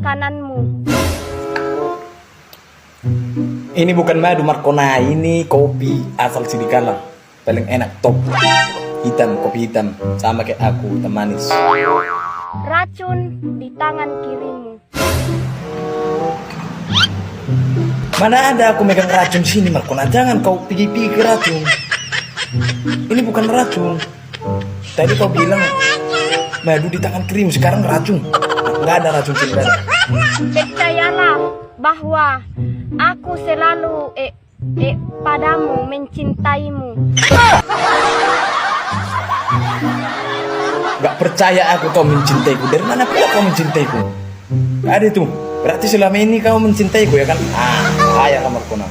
makananmu. Ini bukan madu Marcona, ini kopi asal Sidikalang. Paling enak top. Hitam, kopi hitam. Sama kayak aku, hitam manis. Racun di tangan kirimu. Mana ada aku megang racun sini Marcona. Jangan kau pikir-pikir racun. Ini bukan racun. Tadi kau bilang madu di tangan kirimu, sekarang racun. Nggak ada racun sini. Percayalah bahwa aku selalu padamu, mencintaimu. Gak percaya aku kau mencintaiku. Dari mana pula kau mencintaiku? Gak ada tuh. Berarti selama ini kau mencintaiku ya kan? Bahaya kamu Marcona.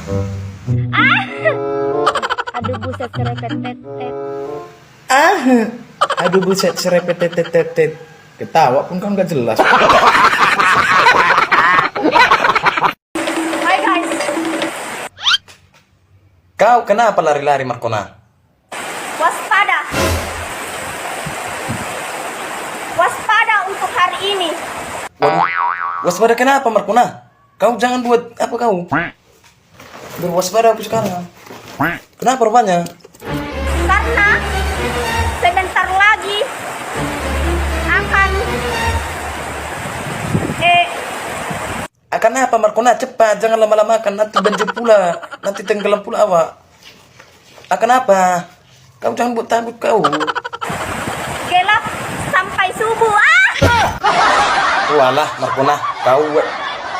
Aduh buset serepet-tet. Aduh buset serepet-tet. Ketawa pun kan gak jelas. Hai guys. Kau kenapa lari-lari Marcona? Waspada. Waspada untuk hari ini. Waduh, waspada kenapa Marcona? Kau jangan buat apa kau? Berwaspada aku sekarang. Kenapa rupanya? Karena sebentar lagi akan apa Marcona? Cepat, jangan lama-lama kan nanti banjir pula, nanti tenggelam pula awak. Akan apa? Kau jangan buat takut kau. gelap sampai subuh. Walah Marcona, kau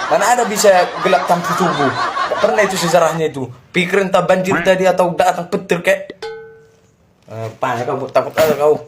mana ada bisa gelap sampai subuh? Gak pernah itu sejarahnya itu. Pikir entah banjir tadi atau datang petir kayak. Kau takut ada kau.